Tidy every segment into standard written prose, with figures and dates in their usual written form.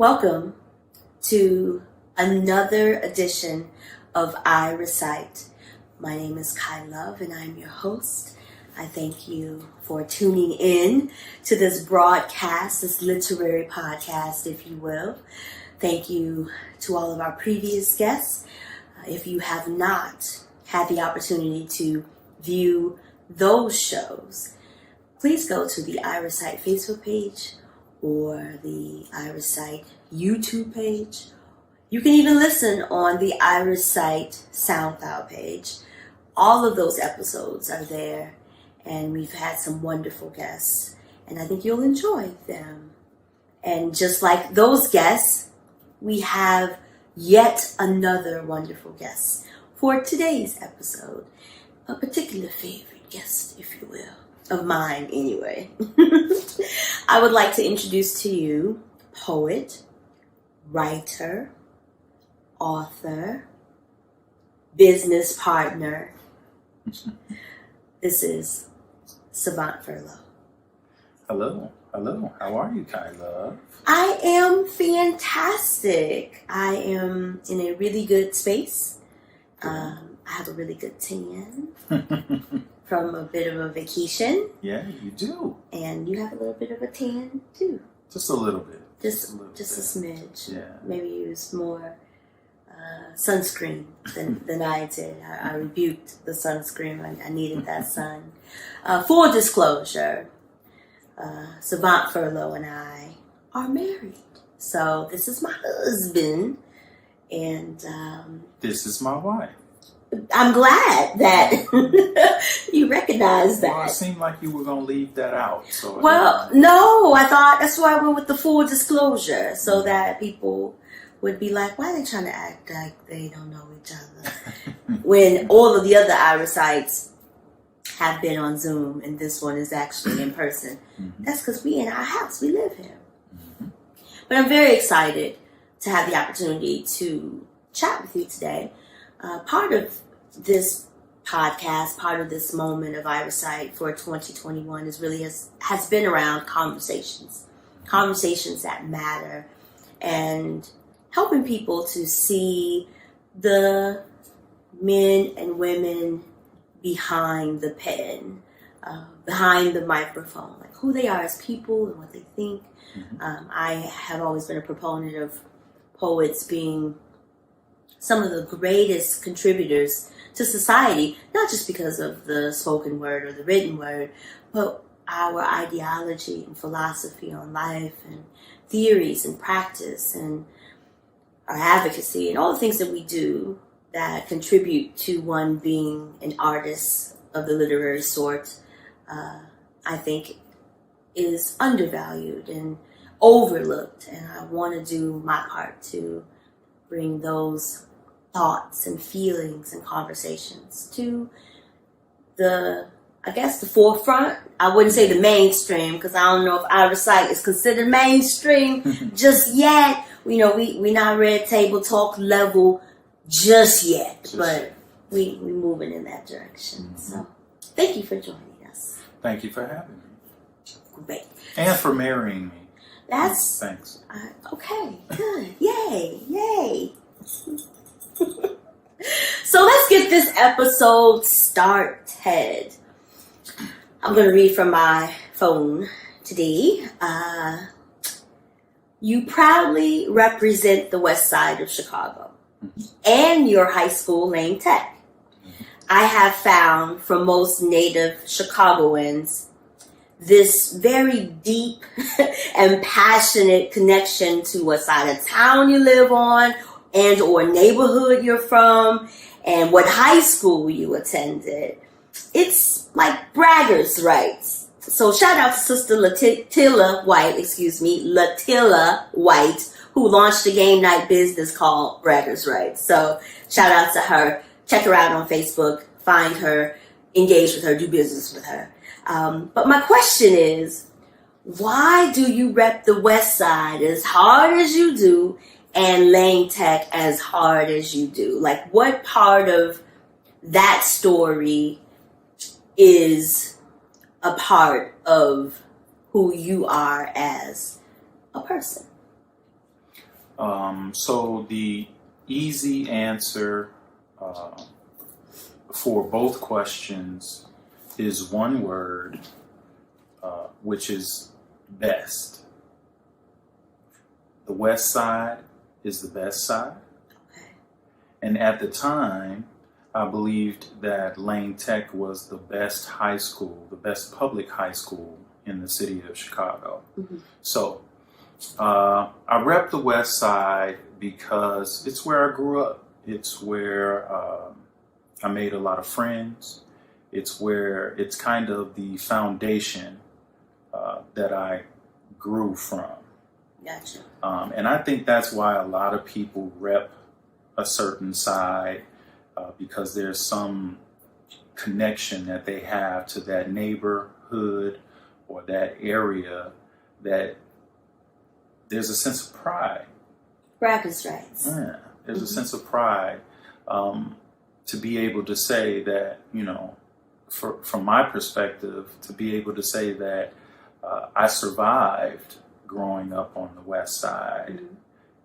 Welcome to another edition of I Recite. My name is Kai Love and I'm your host. I thank you for tuning in to this broadcast, this literary podcast, if you will. Thank you to all of our previous guests. If you have not had the opportunity to view those shows, please go to the I Recite Facebook page or the I Recite YouTube page. You can even listen on the I Recite SoundCloud page. All of those episodes are there, and we've had some wonderful guests, and I think you'll enjoy them. And just like those guests, we have yet another wonderful guest for today's episode, a particular favorite guest, if you will. Of mine, anyway. I would like to introduce to you poet, writer, author, business partner. This is Savant Furlough. Hello. How are you, Kai Love? I am fantastic. I am in a really good space. I have a really good tan. From a bit of a vacation. Yeah, you do. And you have a little bit of a tan too. Just a little bit. Just a smidge. Yeah. Maybe use more sunscreen than I did. I rebuked the sunscreen. I needed that sun. Full disclosure, Savant Furlough and I are married. So this is my husband. And this is my wife. I'm glad that you recognize that. Well, it seemed like you were going to leave that out. So no, I thought that's why I went with the full disclosure, so that people would be like, why are they trying to act like they don't know each other? When all of the other I Recites have been on Zoom and this one is actually in person. Mm-hmm. That's because we in our house. We live here. Mm-hmm. But I'm very excited to have the opportunity to chat with you today. Part of this podcast, part of this moment of I Recite for 2021 has been around conversations that matter, and helping people to see the men and women behind the pen, behind the microphone, like who they are as people and what they think. Mm-hmm. I have always been a proponent of poets being some of the greatest contributors to society, not just because of the spoken word or the written word, but our ideology and philosophy on life and theories and practice and our advocacy and all the things that we do that contribute to one being an artist of the literary sort, I think is undervalued and overlooked. And I want to do my part to bring those thoughts and feelings and conversations to the forefront. I wouldn't say the mainstream, because I don't know if I Recite is considered mainstream just yet. We not Red Table Talk level just yet, but we moving in that direction. Mm-hmm. So thank you for joining us. Thank you for having me. Great. And for marrying me. Thanks. Okay, good. Yay. So let's get this episode started. I'm going to read from my phone today. You proudly represent the west side of Chicago and your high school, Lane Tech. I have found for most native Chicagoans this very deep and passionate connection to what side of town you live on and or neighborhood you're from, and what high school you attended. It's like braggers' rights. So shout out to Sister Latilla White, who launched a game night business called Braggers' Rights. So shout out to her. Check her out on Facebook. Find her. Engage with her. Do business with her. But my question is, why do you rep the West Side as hard as you do and Lane Tech as hard as you do? Like, what part of that story is a part of who you are as a person? So the easy answer for both questions is one word, which is best. The West Side is the best side. Okay. And at the time, I believed that Lane Tech was the best high school, the best public high school in the city of Chicago. Mm-hmm. So I rep the West Side because it's where I grew up. It's where I made a lot of friends. It's kind of the foundation that I grew from. Gotcha. And I think that's why a lot of people rep a certain side because there's some connection that they have to that neighborhood or that area, that there's a sense of pride. Braggers' rights. Yeah, there's a sense of pride to be able to say that, from my perspective, to be able to say that I survived growing up on the West Side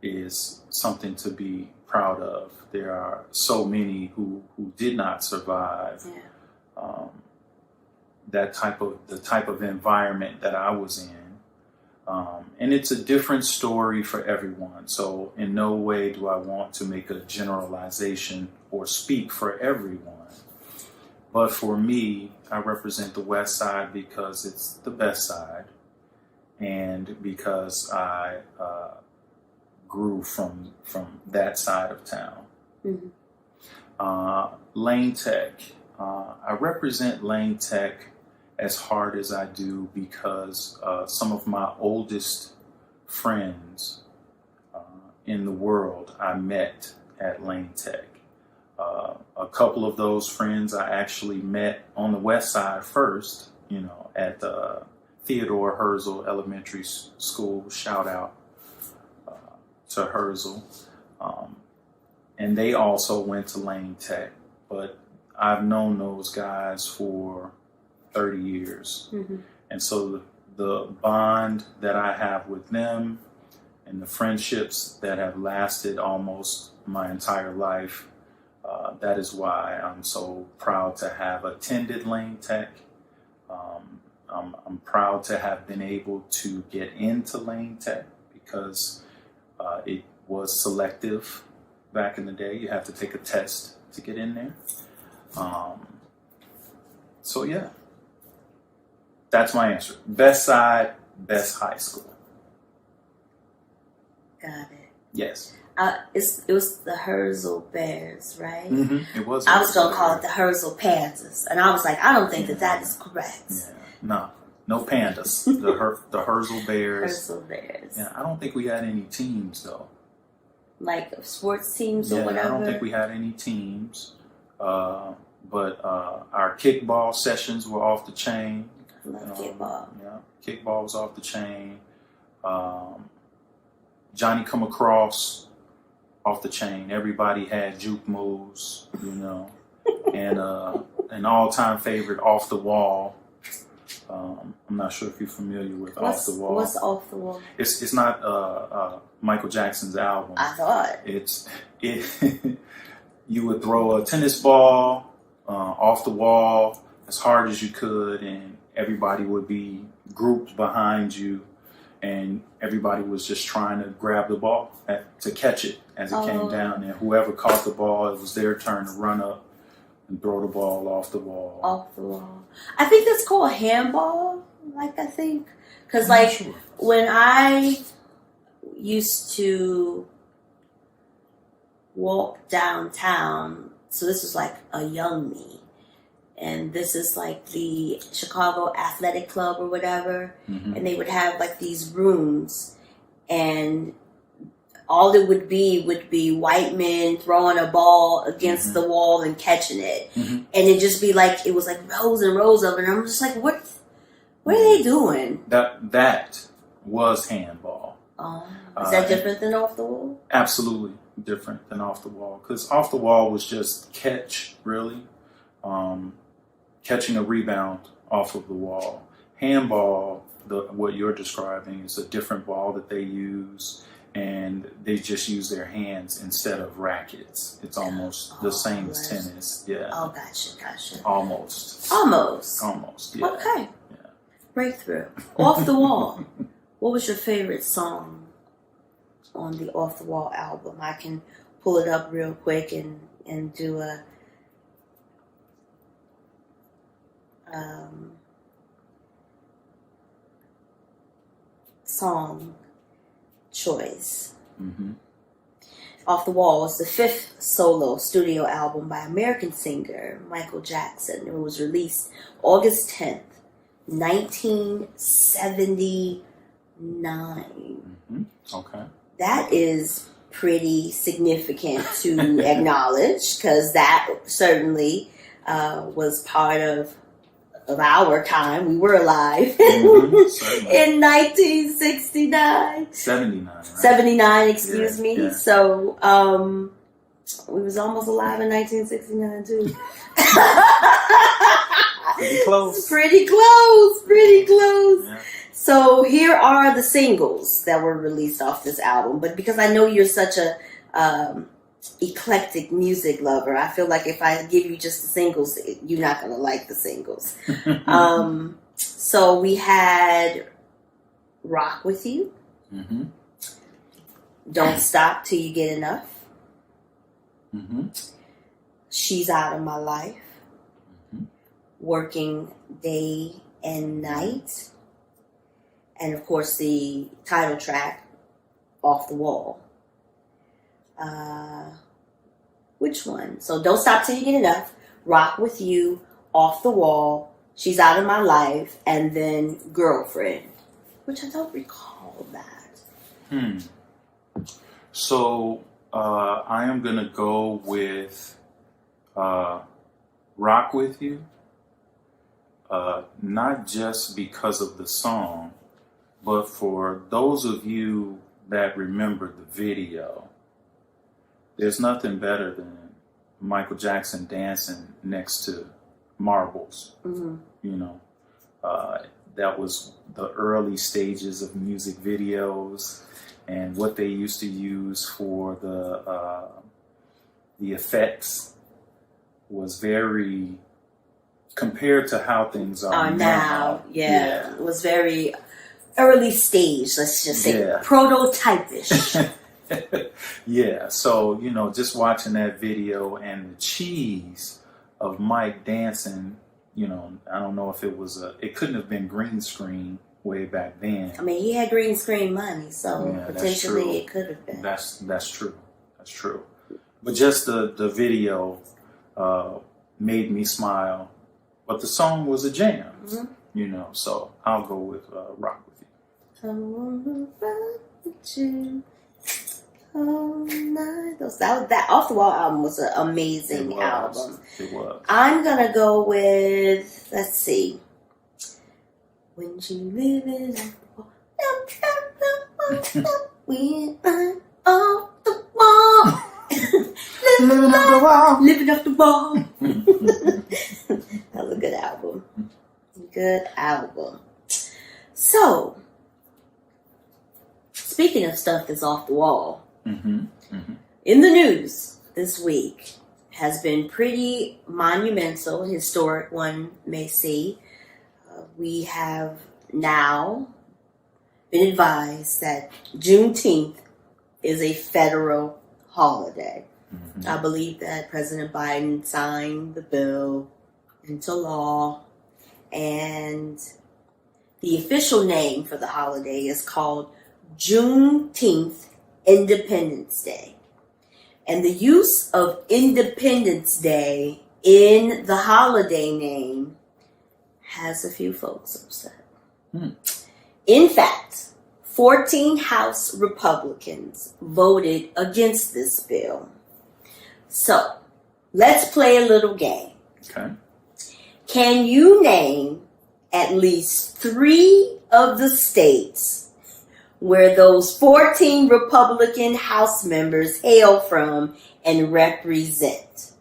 is something to be proud of. There are so many who did not survive the type of environment that I was in. And it's a different story for everyone. So in no way do I want to make a generalization or speak for everyone. But for me, I represent the West Side because it's the best side, and because I grew from that side of town. Mm-hmm. Lane Tech. I represent Lane Tech as hard as I do because some of my oldest friends in the world I met at Lane Tech. A couple of those friends I actually met on the West Side first, at Theodore Herzl Elementary School. Shout out to Herzl. And they also went to Lane Tech, but I've known those guys for 30 years. Mm-hmm. And so the bond that I have with them and the friendships that have lasted almost my entire life, that is why I'm so proud to have attended Lane Tech. I'm proud to have been able to get into Lane Tech because it was selective back in the day. You have to take a test to get in there. So yeah, that's my answer. Best side, best high school. Got it. Yes. It was the Herzl Bears, right? Mm-hmm. It was. I was going to call it the Herzl Panthers. And I was like, I don't think that is correct. Yeah. No pandas. the Herzl Bears. Herzl Bears. Yeah, I don't think we had any teams, though. Like sports teams or whatever? I don't think we had any teams. But our kickball sessions were off the chain. I love kickball. Yeah, kickball was off the chain. Johnny Come Across, off the chain. Everybody had juke moves, and an all-time favorite, Off the Wall. I'm not sure if you're familiar with Off the Wall. What's Off the Wall? It's not Michael Jackson's album. I thought. You would throw a tennis ball off the wall as hard as you could, and everybody would be grouped behind you, and everybody was just trying to grab the ball to catch it as it came down, and whoever caught the ball, it was their turn to run up and throw the ball off the wall. Off the wall. I think that's called handball, because when I used to walk downtown, so this was like a young me, and this is like the Chicago Athletic Club or whatever, and they would have like these rooms, and all it would be white men throwing a ball against the wall and catching it, and it'd just be like, it was like rows and rows of it, and I'm just like, what are they doing? That was handball. Is that different than Off the Wall? Absolutely different than Off the Wall, because Off the Wall was just catch, really. Catching a rebound off of the wall. Handball, what you're describing, is a different ball that they use, and they just use their hands instead of rackets. It's almost the same as tennis. Yeah. Oh, gotcha. Almost. Yeah. Okay. Yeah. Breakthrough. Off the Wall. What was your favorite song on the Off the Wall album? I can pull it up real quick and do a song choice. Mm-hmm. Off the Wall is the 5th solo studio album by American singer Michael Jackson. It was released August 10th, 1979. Mm-hmm. Okay. That is pretty significant to acknowledge, because that certainly was part of our time. We were alive in 1969. 79, right? 79, excuse me. Yeah. So, we was almost alive in 1969 too. Pretty close. Pretty close. Yeah. So here are the singles that were released off this album. But because I know you're such a eclectic music lover, I feel like if I give you just the singles, you're not going to like the singles. So we had Rock With You. Mm-hmm. Don't Stop Till You Get Enough. Mm-hmm. She's Out of My Life. Mm-hmm. Working Day and Night. And of course the title track, Off the Wall. Which one? So Don't Stop Till You Get Enough, Rock With You, Off the Wall, She's Out of My Life, and then Girlfriend, which I don't recall that. So I am going to go with Rock With You, not just because of the song, but for those of you that remember the video, there's nothing better than Michael Jackson dancing next to marbles. Mm-hmm. You know, that was the early stages of music videos, and what they used to use for the effects was very, compared to how things are now. Yeah, it was very early stage, let's just say, prototypish. Yeah, so, you know, just watching that video and the cheese of Mike dancing, you know, I don't know if it was it couldn't have been green screen way back then. I mean, he had green screen money, so potentially it could have been. That's true. That's true. But just the video made me smile. But the song was a jam, you know, so I'll go with Rock With You. I wanna rock with you all night. That Off the Wall album was an amazing album. It was. I'm gonna go with, let's see, When You Living Off the Wall, when I'm off the wall, living off the wall, living off the wall. That was a good album. Good album. So, speaking of stuff that's off the wall, in the news this week has been pretty monumental, historic, one may say. We have now been advised that Juneteenth is a federal holiday. I believe that President Biden signed the bill into law, and the official name for the holiday is called Juneteenth Independence Day. And the use of Independence Day in the holiday name has a few folks upset. In fact, 14 House Republicans voted against this bill. So, let's play a little game. Okay. Can you name at least 3 of the states where those 14 Republican House members hail from and represent?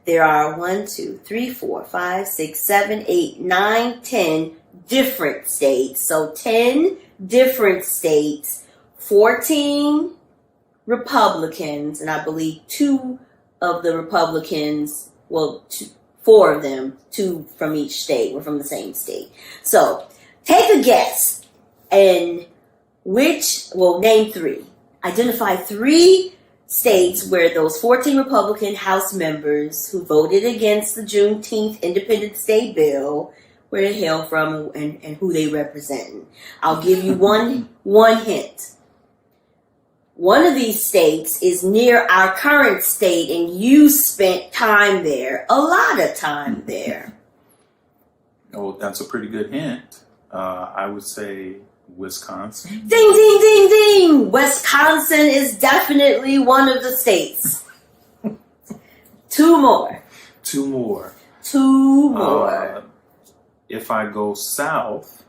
There are 1, 2, 3, 4, 5, 6, 7, 8, 9, 10 different states. So 10 different states, 14 Republicans, and I believe 2 of the Republicans, well, 4 of them, 2 from each state, were from the same state. So take a guess, and name 3. Identify 3 states where those 14 Republican House members who voted against the Juneteenth Independence Day bill, where they hail from and who they represent. I'll give you one hint. One of these states is near our current state, and you spent time there, a lot of time there. Oh, that's a pretty good hint. I would say Wisconsin. Ding, ding, ding, ding! Wisconsin is definitely one of the states. 2 more. 2 more. 2 more. If I go south,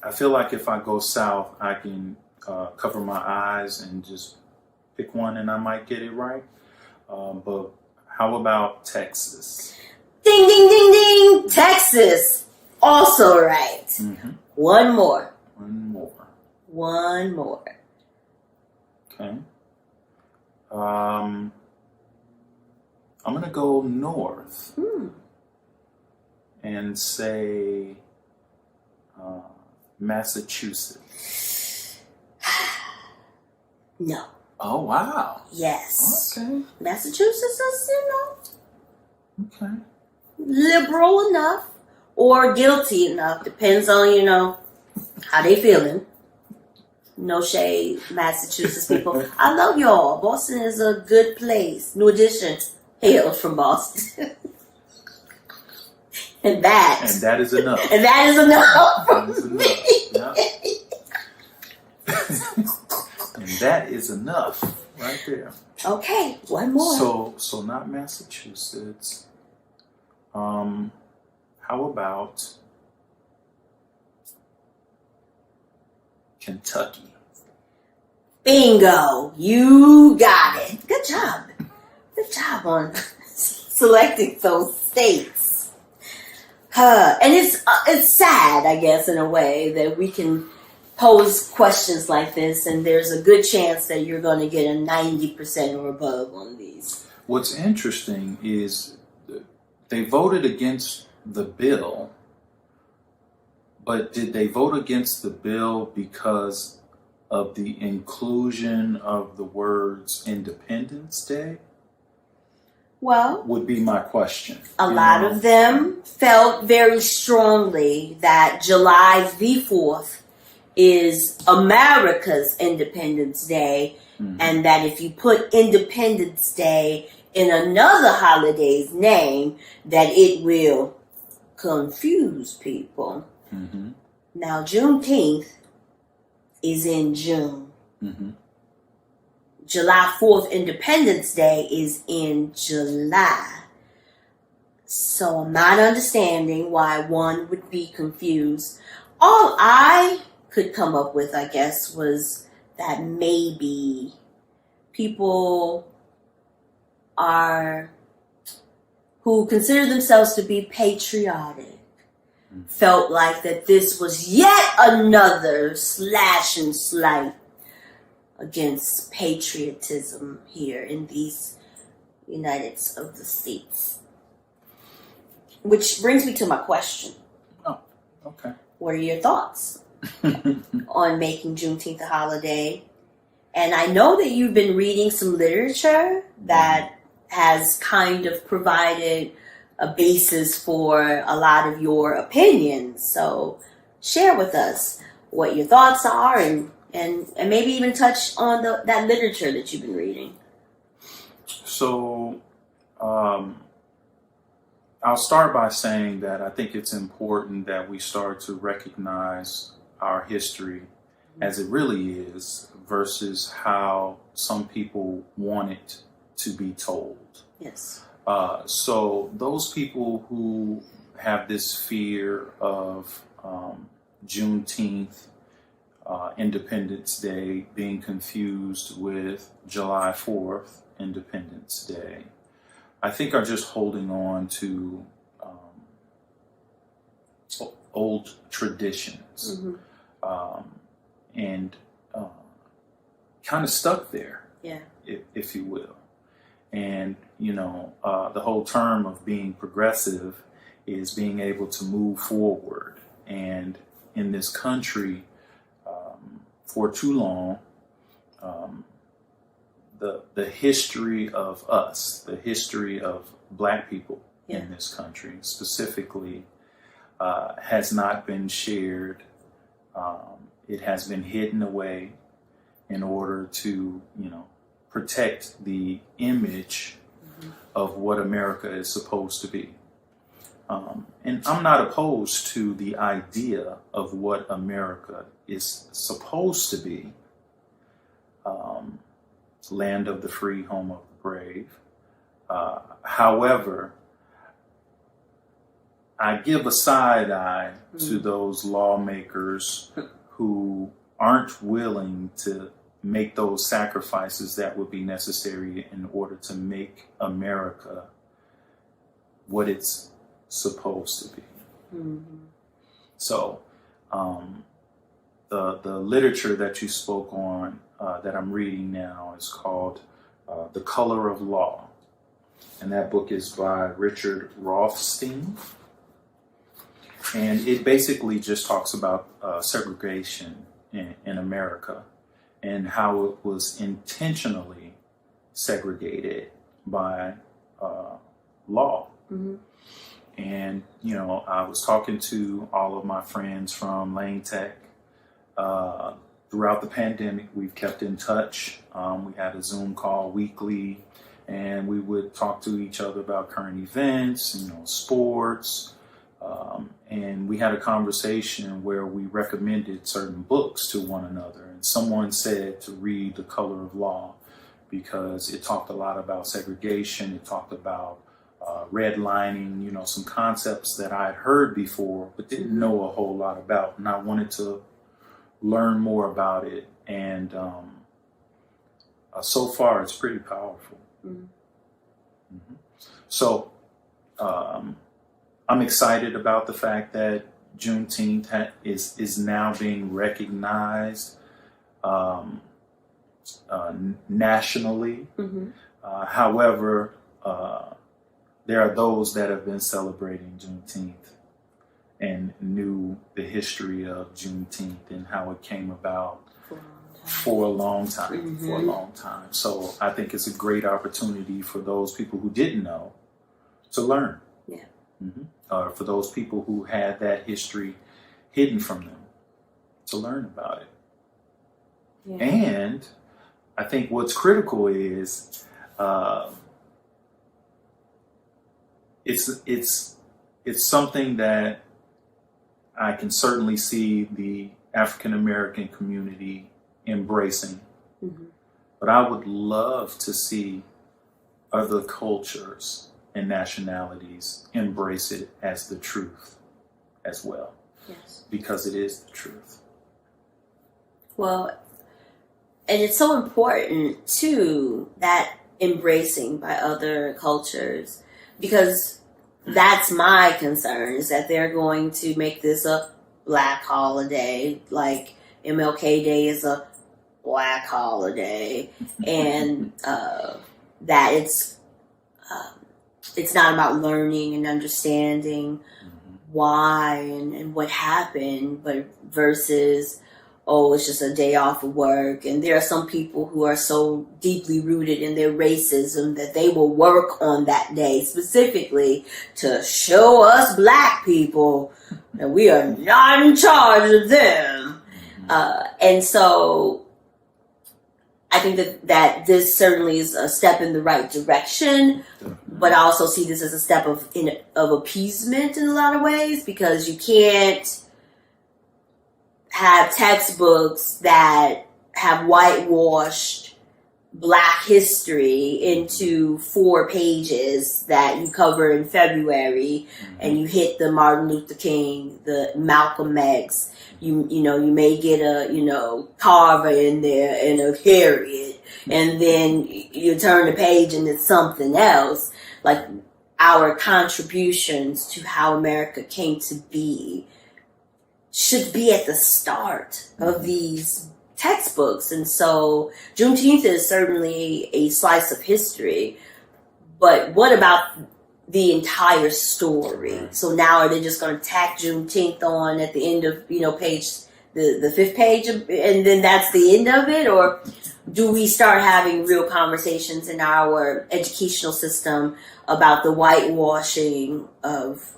I feel like if I go south, I can cover my eyes and just pick one and I might get it right. But how about Texas? Ding, ding, ding, ding! Texas. Also right. Mm-hmm. 1 more. 1 more. 1 more. Okay. I'm going to go north and say Massachusetts. No. Oh, wow. Yes. Okay. Massachusetts is, Okay. liberal enough or guilty enough. Depends on, how they feeling. No shade, Massachusetts people. I love y'all. Boston is a good place. New Edition hails from Boston. And that is enough. And that is enough for me. And that is enough right there. Okay, 1 more. So not Massachusetts. How about Kentucky? Bingo. You got it. Good job. Good job on selecting those states. And it's sad, I guess, in a way, that we can pose questions like this, and there's a good chance that you're going to get a 90% or above on these. What's interesting is they voted against the bill, but did they vote against the bill because of the inclusion of the words Independence Day? Well, would be my question. A lot of them felt very strongly that July the 4th is America's Independence Day, and that if you put Independence Day in another holiday's name, that it will confuse people. Mm-hmm. Now, Juneteenth is in June. Mm-hmm. July 4th, Independence Day, is in July. So I'm not understanding why one would be confused. All I could come up with, I guess, was that maybe people who consider themselves to be patriotic felt like that this was yet another slash and slight against patriotism here in these United of the States. Which brings me to my question. Oh, okay. What are your thoughts on making Juneteenth a holiday? And I know that you've been reading some literature that has kind of provided a basis for a lot of your opinions. So share with us what your thoughts are, and maybe even touch on that literature that you've been reading. So I'll start by saying that I think it's important that we start to recognize our history as it really is versus how some people want it to be told. Yes. So those people who have this fear of Juneteenth, Independence Day, being confused with July 4th, Independence Day, I think are just holding on to old traditions. and kind of stuck there, Yeah. if you will. And, the whole term of being progressive is being able to move forward. And in this country, for too long, the history of us, the history of Black people in this country specifically, has not been shared. It has been hidden away in order to, protect the image of what America is supposed to be. And I'm not opposed to the idea of what America is supposed to be. Land of the free, home of the brave. However, I give a side eye to those lawmakers who aren't willing to make those sacrifices that would be necessary in order to make America what it's supposed to be. Mm-hmm. So, the literature that you spoke on, that I'm reading now, is called The Color of Law. And that book is by Richard Rothstein. And it basically just talks about segregation in America and how it was intentionally segregated by law. Mm-hmm. And, I was talking to all of my friends from Lane Tech. Throughout the pandemic, we've kept in touch. We had a Zoom call weekly, and we would talk to each other about current events, sports. And we had a conversation where we recommended certain books to one another. And someone said to read The Color of Law because it talked a lot about segregation. It talked about redlining, some concepts that I'd heard before but didn't know a whole lot about. And I wanted to learn more about it. And so far, it's pretty powerful. Mm-hmm. Mm-hmm. So I'm excited about the fact that Juneteenth is now being recognized nationally. Mm-hmm. However, there are those that have been celebrating Juneteenth and knew the history of Juneteenth and how it came about for a long time. Mm-hmm. For a long time. So I think it's a great opportunity for those people who didn't know to learn. Yeah. Mm-hmm. For those people who had that history hidden from them to learn about it. Yeah. And I think what's critical is it's something that I can certainly see the African American community embracing. Mm-hmm. But I would love to see other cultures and nationalities embrace it as the truth as well. Yes. Because it is the truth. Well, and it's so important too, that embracing by other cultures, because that's my concern, is that they're going to make this a Black holiday, like MLK Day is a Black holiday, and that it's not about learning and understanding why and what happened, but versus, it's just a day off of work. And there are some people who are so deeply rooted in their racism that they will work on that day specifically to show us Black people that we are not in charge of them. And so I think that this certainly is a step in the right direction, but I also see this as a step of appeasement in a lot of ways, because you can't have textbooks that have whitewashed Black history into 4 pages that you cover in February, and you hit the Martin Luther King, the Malcolm X. You may get a Carver in there and a Harriet, and then you turn the page and it's something else. Like, our contributions to how America came to be should be at the start of these textbooks. And so Juneteenth is certainly a slice of history, but what about the entire story? So now are they just going to tack Juneteenth on at the end of, page, the fifth page, and then that's the end of it? Or do we start having real conversations in our educational system about the whitewashing of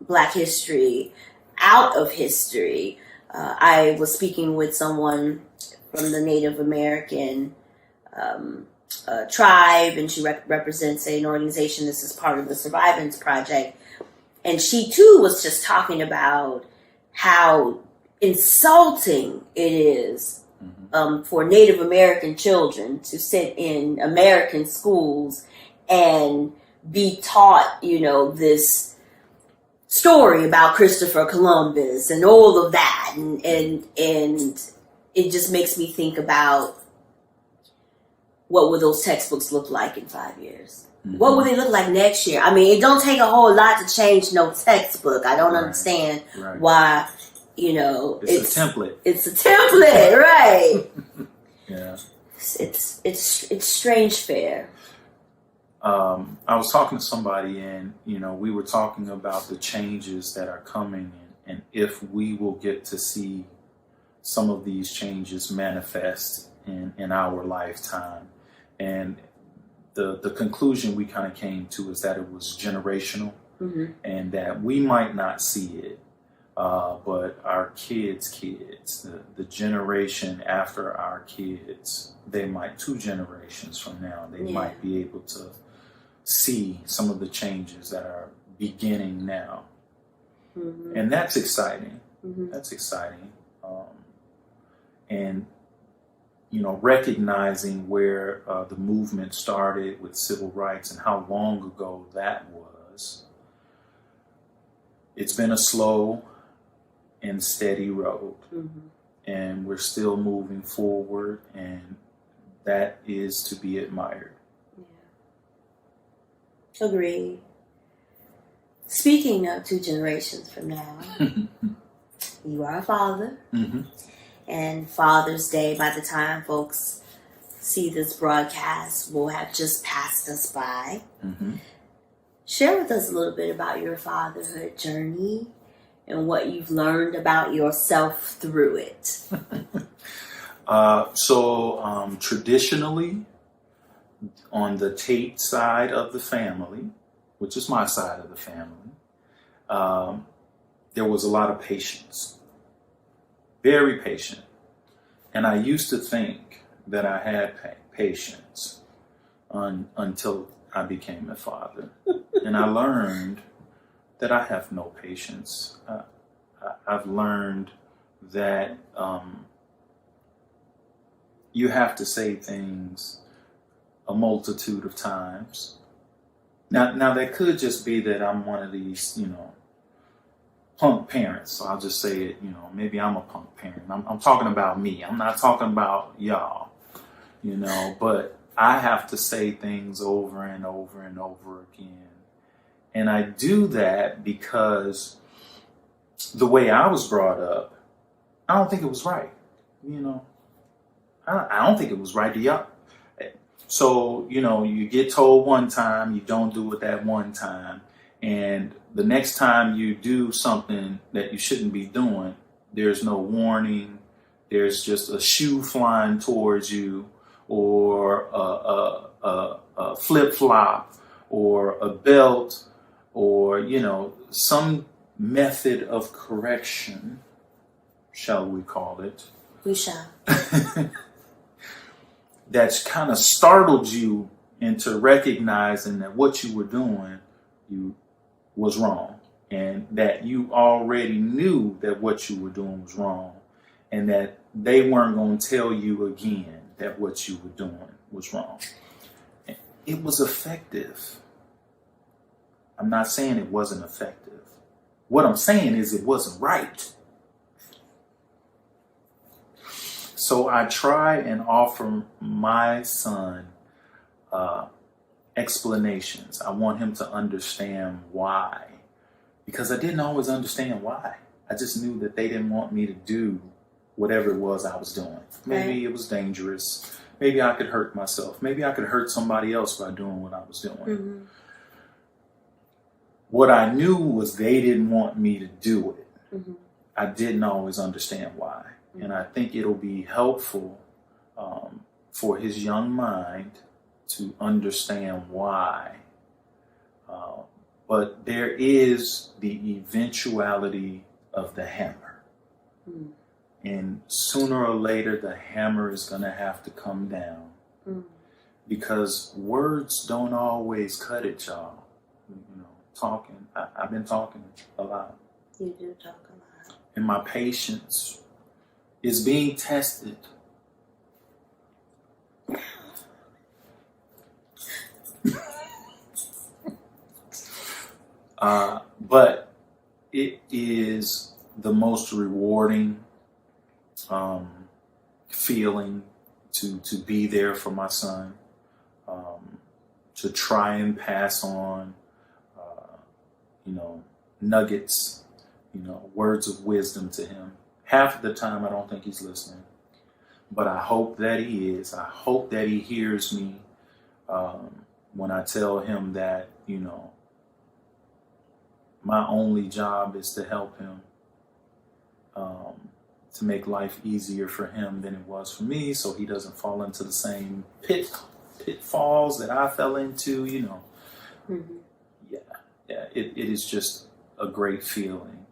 Black history out of history? I was speaking with someone from the Native American tribe, and she represents an organization. This is part of the Survivance Project. And she too was just talking about how insulting it is for Native American children to sit in American schools and be taught, this story about Christopher Columbus and all of that. And it just makes me think about, what will those textbooks look like in 5 years? Mm-hmm. What will they look like next year? I mean, it don't take a whole lot to change no textbook. I don't understand why, it's a template. It's a template, right? Yeah. It's strange fare. I was talking to somebody, and we were talking about the changes that are coming, and if we will get to see some of these changes manifest in our lifetime. And the conclusion we kind of came to is that it was generational, and that we might not see it, but our kids, the generation after our kids, they might, 2 generations from now, they might be able to see some of the changes that are beginning now. And that's exciting. That's exciting. And recognizing where the movement started with civil rights and how long ago that was. It's been a slow and steady road, and we're still moving forward, and that is to be admired. Yeah. Agreed. Speaking of 2 generations from now, you are a father. And Father's Day, by the time folks see this broadcast, will have just passed us by. Share with us a little bit about your fatherhood journey and what you've learned about yourself through it. Traditionally, on the Tate side of the family, which is my side of the family, there was a lot of patience. Very patient. And I used to think that I had patience until I became a father. And I learned that I have no patience. I've learned that you have to say things a multitude of times. Now that could just be that I'm one of these, punk parents. So I'll just say it, maybe I'm a punk parent. I'm talking about me. I'm not talking about y'all, but I have to say things over and over and over again. And I do that because the way I was brought up, I don't think it was right. I don't think it was right to y'all. So, you get told one time, you don't do it that one time. And the next time you do something that you shouldn't be doing, there's no warning. There's just a shoe flying towards you, or a flip-flop, or a belt, or, some method of correction, shall we call it? We shall. That's kind of startled you into recognizing that what you were doing was wrong, and that you already knew that what you were doing was wrong, and that they weren't going to tell you again that what you were doing was wrong. It was effective. I'm not saying it wasn't effective. What I'm saying is it wasn't right. So I try and offer my son explanations. I want him to understand why. Because I didn't always understand why. I just knew that they didn't want me to do whatever it was I was doing. Maybe it was dangerous. Maybe I could hurt myself. Maybe I could hurt somebody else by doing what I was doing. Mm-hmm. What I knew was they didn't want me to do it. Mm-hmm. I didn't always understand why. Mm-hmm. And I think it'll be helpful for his young mind to understand why. But there is the eventuality of the hammer. Mm. And sooner or later, the hammer is going to have to come down. Mm. Because words don't always cut it, y'all. Talking. I've been talking a lot. You do talk a lot. And my patience is being tested. But it is the most rewarding feeling to be there for my son, to try and pass on, nuggets, words of wisdom to him. Half of the time, I don't think he's listening, but I hope that he is. I hope that he hears me when I tell him that, my only job is to help him, to make life easier for him than it was for me, so he doesn't fall into the same pitfalls that I fell into, Mm-hmm. Yeah, it is just a great feeling.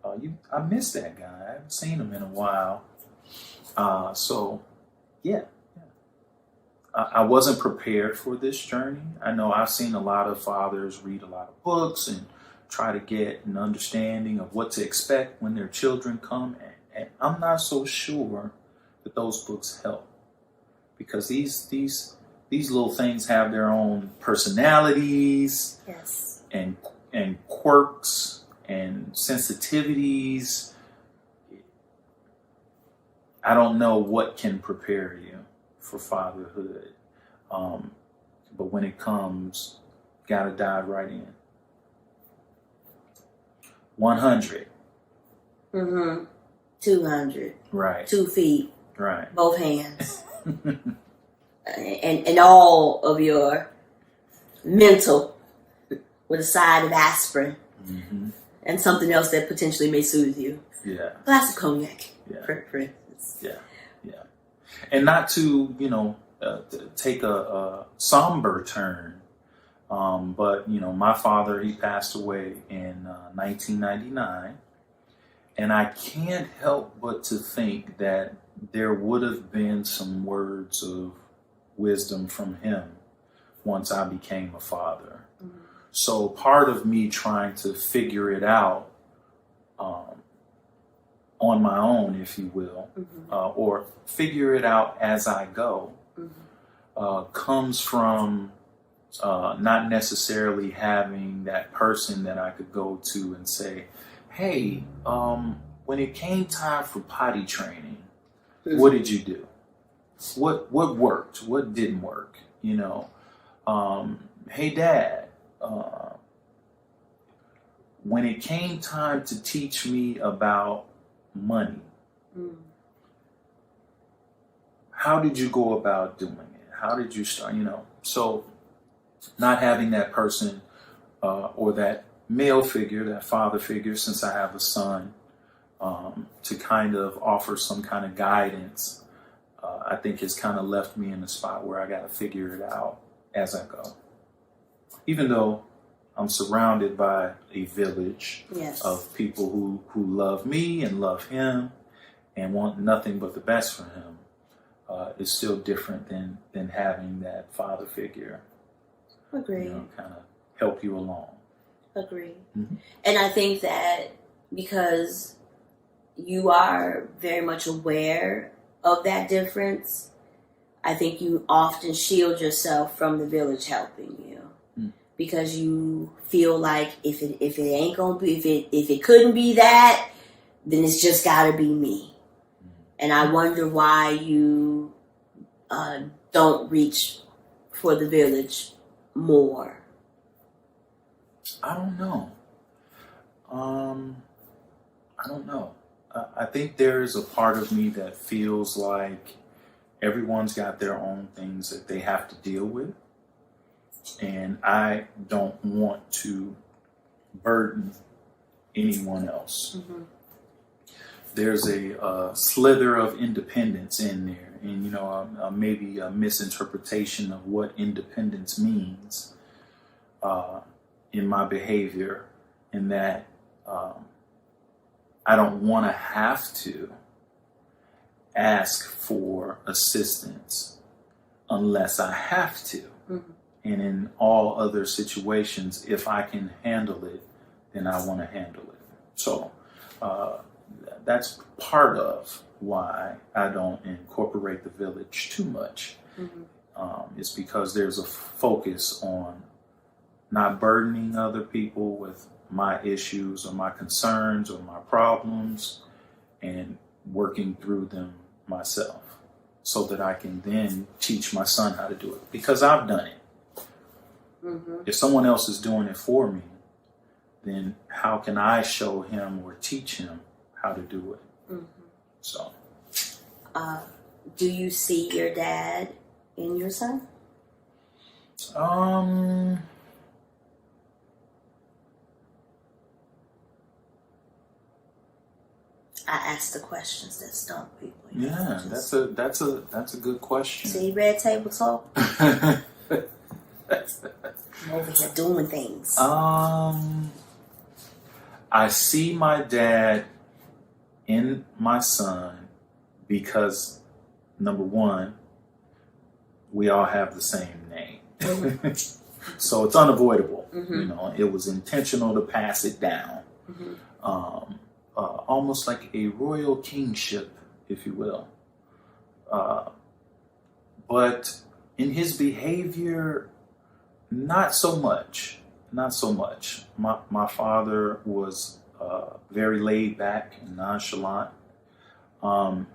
I miss that guy. I haven't seen him in a while. So, yeah. I wasn't prepared for this journey. I know I've seen a lot of fathers read a lot of books and try to get an understanding of what to expect when their children come. And I'm not so sure that those books help, because these little things have their own personalities. Yes. And quirks and sensitivities. I don't know what can prepare you for fatherhood. But when it comes, gotta dive right in. 100. Mm-hmm. 200. Right. 2 feet. Right. Both hands. and all of your mental, with a side of aspirin, mm-hmm. and something else that potentially may soothe you. Yeah. A glass of cognac, yeah. for instance. Yeah. And not to, take a somber turn, but, my father, he passed away in 1999, and I can't help but to think that there would have been some words of wisdom from him once I became a father. Mm-hmm. So part of me trying to figure it out on my own, if you will, mm-hmm. Or figure it out as I go, mm-hmm. Comes from not necessarily having that person that I could go to and say, hey, when it came time for potty training, mm-hmm. what did you do? What worked? What didn't work? Hey, Dad, when it came time to teach me about money, how did you go about doing it? How did you start? So not having that person or that male figure, that father figure, since I have a son, to kind of offer some kind of guidance, I think has kind of left me in a spot where I got to figure it out as I go. Even though I'm surrounded by a village, yes. of people who love me and love him and want nothing but the best for him, it's still different than having that father figure. Agree. Kind of help you along. Agree. Mm-hmm. And I think that because you are very much aware of that difference, I think you often shield yourself from the village helping you. Because you feel like if it ain't gonna be, if it couldn't be that, then it's just gotta be me. And I wonder why you don't reach for the village more. I don't know. I don't know. I think there's a part of me that feels like everyone's got their own things that they have to deal with. And I don't want to burden anyone else. Mm-hmm. There's a slither of independence in there. And, maybe a misinterpretation of what independence means in my behavior, in that I don't want to have to ask for assistance unless I have to. Mm-hmm. And in all other situations, if I can handle it, then I want to handle it. So that's part of why I don't incorporate the village too much. Mm-hmm. It's because there's a focus on not burdening other people with my issues or my concerns or my problems, and working through them myself so that I can then teach my son how to do it, because I've done it. Mm-hmm. If someone else is doing it for me, then how can I show him or teach him how to do it? Mm-hmm. So, do you see your dad in your son? I ask the questions that stump people. Yeah, that's a good question. See, red table talk. I'm over here doing things. I see my dad in my son because, number one, we all have the same name. Mm-hmm. So it's unavoidable. Mm-hmm. It was intentional to pass it down. Mm-hmm. Almost like a royal kingship, if you will. But in his behavior, not so much. Not so much. My father was very laid back and nonchalant. And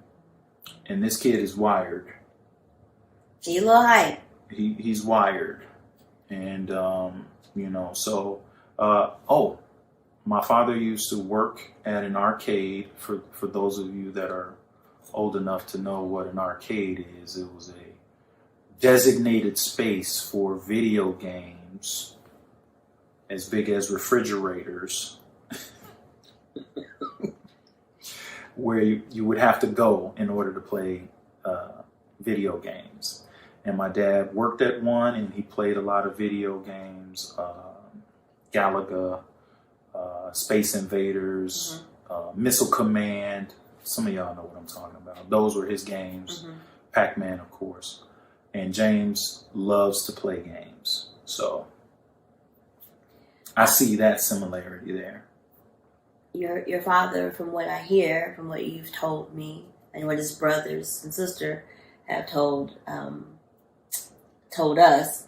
this kid is wired. He a little hype. He's wired. And, so, my father used to work at an arcade. For those of you that are old enough to know what an arcade is, it was a designated space for video games as big as refrigerators, where you would have to go in order to play video games. And my dad worked at one, and he played a lot of video games, Galaga, Space Invaders, mm-hmm. Missile Command. Some of y'all know what I'm talking about. Those were his games. Mm-hmm. Pac-Man, of course. And James loves to play games. So I see that similarity there. Your father, from what I hear, from what you've told me, and what his brothers and sister have told us,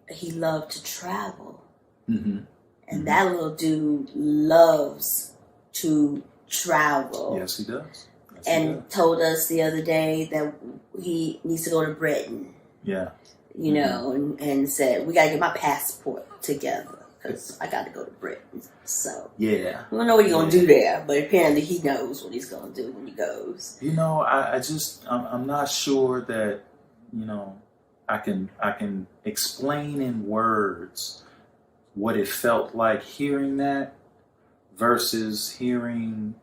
he loved to travel. Mm-hmm. And that little dude loves to travel. Yes, he does. Yes, and told us the other day that he needs to go to Britain. Yeah. And said, we got to get my passport together because I got to go to Britain. So, yeah. We don't know what he's going to do there, but apparently he knows what he's going to do when he goes. I'm not sure that, I can explain in words what it felt like hearing that versus hearing,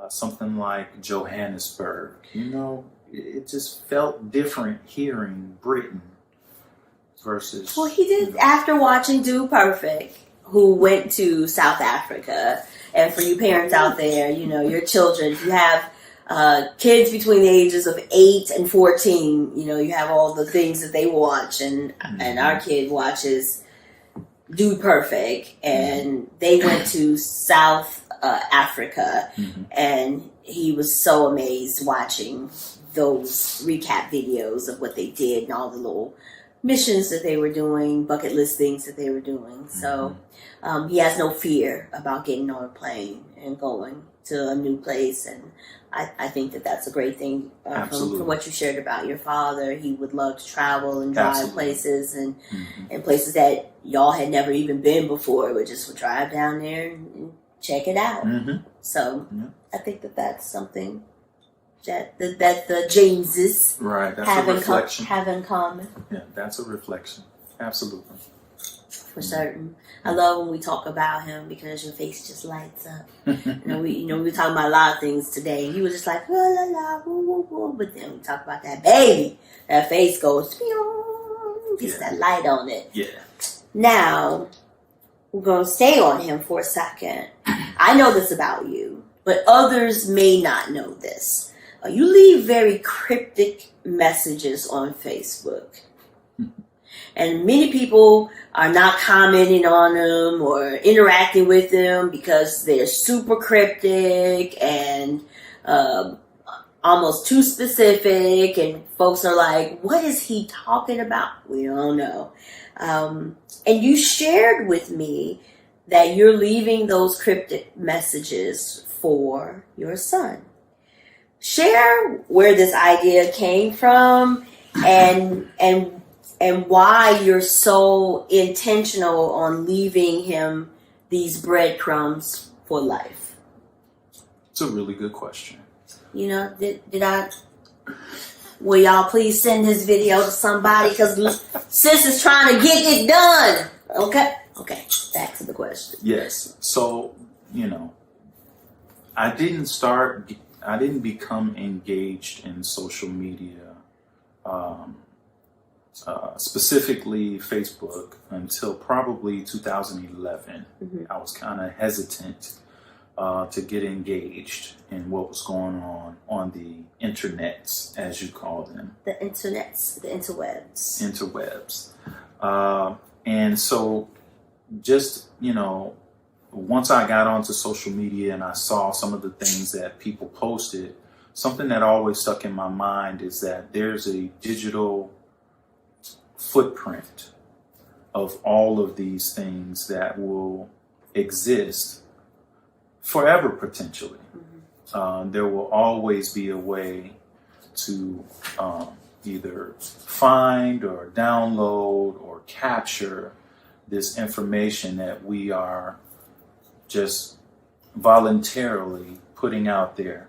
something like Johannesburg. It just felt different hearing Britain versus... Well, he did after watching Dude Perfect, who went to South Africa. And for you parents out there, your children, if you have kids between the ages of 8 and 14, you have all the things that they watch, and our kid watches Dude Perfect, and they went to South Africa, and he was so amazed watching those recap videos of what they did and all the little missions that they were doing, bucket list things that they were doing. So he has no fear about getting on a plane and going to a new place, and I think that that's a great thing. From what you shared about your father, he would love to travel and drive places and places that y'all had never even been before. Would drive down there and check it out. Mm-hmm. So Yeah. I think that that's something that the Jameses Right. That's have a reflection. have in common. Yeah, that's a reflection. Absolutely. For certain. I love when we talk about him because your face just lights up. We were talking about a lot of things today. He was just like, la la la, woo woo woo. But then we talk about that baby. That face goes, gets that light on it. Yeah. Now, we're going to stay on him for a second. I know this about you, but others may not know this. You leave very cryptic messages on Facebook. And many people are not commenting on them or interacting with them because they're super cryptic and almost too specific. And folks are like, what is he talking about? We don't know. And you shared with me that you're leaving those cryptic messages for your son. Share where this idea came from and why you're so intentional on leaving him these breadcrumbs for life. It's a really good question. You know, will y'all please send this video to somebody? Because sis is trying to get it done. Okay, back to the question. Yes. So, I didn't become engaged in social media, specifically Facebook, until probably 2011. Mm-hmm. I was kind of hesitant to get engaged in what was going on the internets, as you call them. The internets, the interwebs. And so just, once I got onto social media and I saw some of the things that people posted, something that always stuck in my mind is that there's a digital footprint of all of these things that will exist forever, potentially. Mm-hmm. There will always be a way to either find or download or capture this information that we are just voluntarily putting out there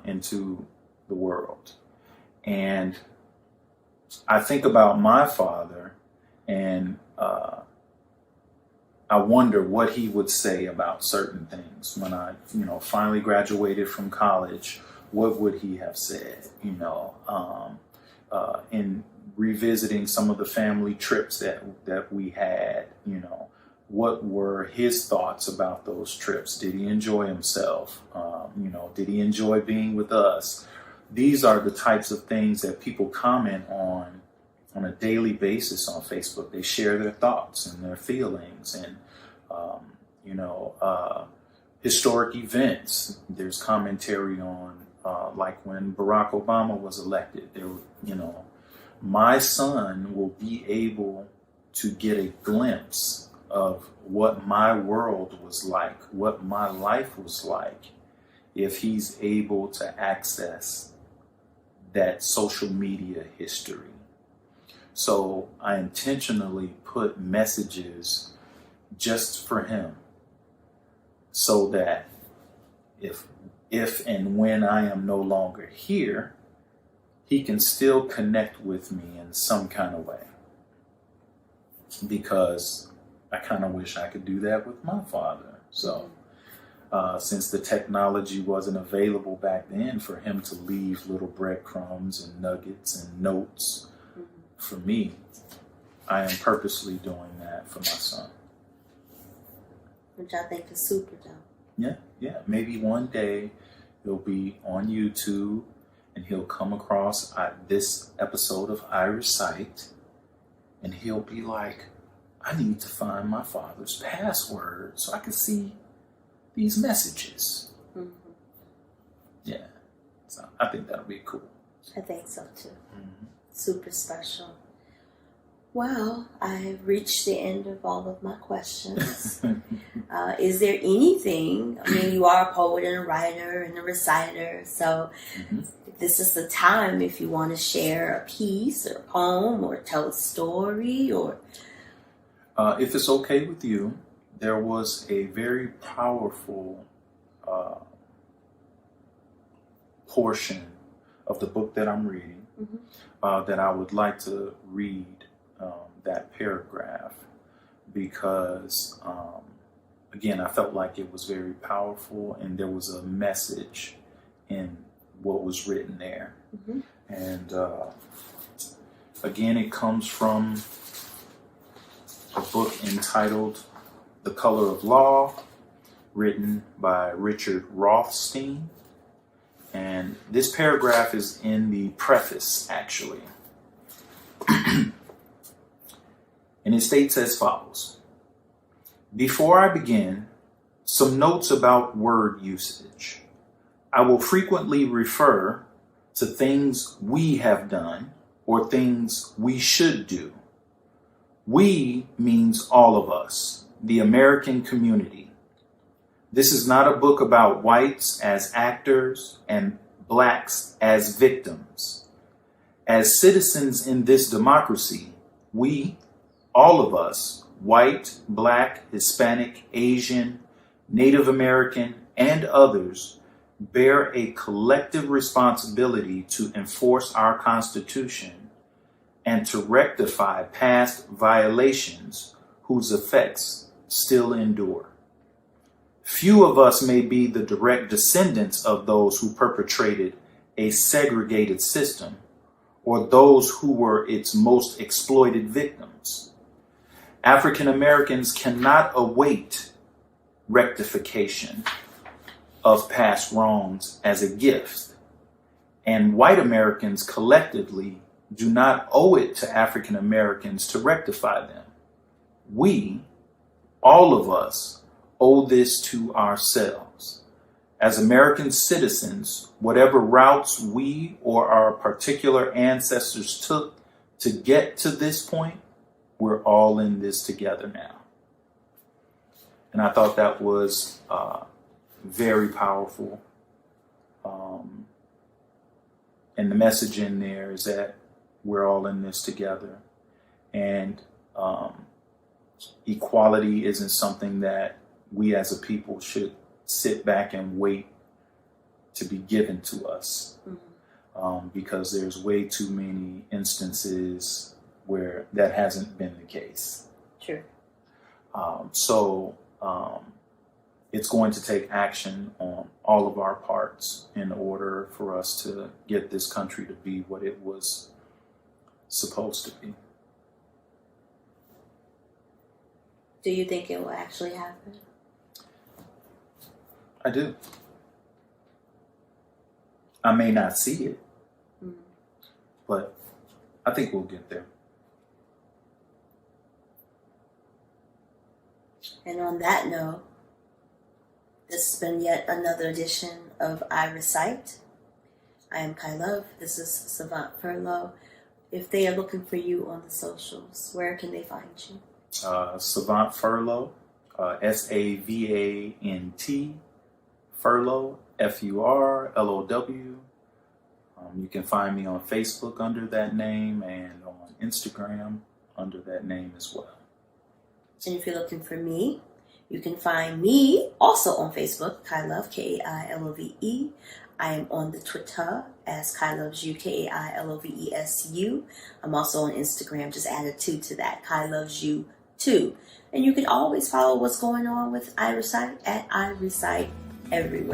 into the world. And I think about my father, and I wonder what he would say about certain things. When I, finally graduated from college, what would he have said? In revisiting some of the family trips that we had, what were his thoughts about those trips? Did he enjoy himself? Did he enjoy being with us? These are the types of things that people comment on a daily basis on Facebook. They share their thoughts and their feelings and, historic events. There's commentary on, like when Barack Obama was elected, my son will be able to get a glimpse of what my world was like, what my life was like, if he's able to access that social media history. So I intentionally put messages just for him so that if and when I am no longer here, he can still connect with me in some kind of way. Because I kind of wish I could do that with my father. So since the technology wasn't available back then for him to leave little breadcrumbs and nuggets and notes for me, I am purposely doing that for my son. Which I think is super dope. Yeah. Maybe one day he'll be on YouTube and he'll come across this episode of I Recite, and he'll be like, I need to find my father's password so I can see these messages. Mm-hmm. Yeah. So I think that'll be cool. I think so too. Mm-hmm. Super special. Well, I've reached the end of all of my questions. Is there anything, you are a poet and a writer and a reciter, so this is the time if you want to share a piece or a poem or tell a story or... if it's okay with you, there was a very powerful portion of the book that I'm reading that I would like to read that paragraph because, again, I felt like it was very powerful and there was a message in what was written there. And again, it comes from a book entitled The Color of Law, written by Richard Rothstein. And this paragraph is in the preface, actually. And it states as follows. Before I begin, some notes about word usage. I will frequently refer to things we have done or things we should do. We means all of us, the American community. This is not a book about whites as actors and blacks as victims. As citizens in this democracy, we, all of us, white, black, Hispanic, Asian, Native American, and others, bear a collective responsibility to enforce our Constitution and to rectify past violations whose effects still endure. Few of us may be the direct descendants of those who perpetrated a segregated system or those who were its most exploited victims. African Americans cannot await rectification of past wrongs as a gift, and white Americans collectively do not owe it to African Americans to rectify them. We, all of us, owe this to ourselves. As American citizens, whatever routes we or our particular ancestors took to get to this point, we're all in this together now. And I thought that was very powerful. And the message in there is that we're all in this together. And equality isn't something that we as a people should sit back and wait to be given to us. Because there's way too many instances where that hasn't been the case. True. So it's going to take action on all of our parts in order for us to get this country to be what it was supposed to be. Do you think it will actually happen? I do. I may not see it, but I think we'll get there. And on that note, this has been yet another edition of I Recite. I am Kai Love. This is Savant Furlough. If they are looking for you on the socials, where can they find you? Savant Furlough, SAVANT, Furlough, FURLOW. You can find me on Facebook under that name and on Instagram under that name as well. And if you're looking for me, you can find me also on Facebook, Kai Love, KAILOVE. I am on the Twitter as Kai Loves You, KAILOVESU. I'm also on Instagram, just add a 2 to that, Kai Loves You 2. And you can always follow what's going on with I Recite at I Recite everywhere.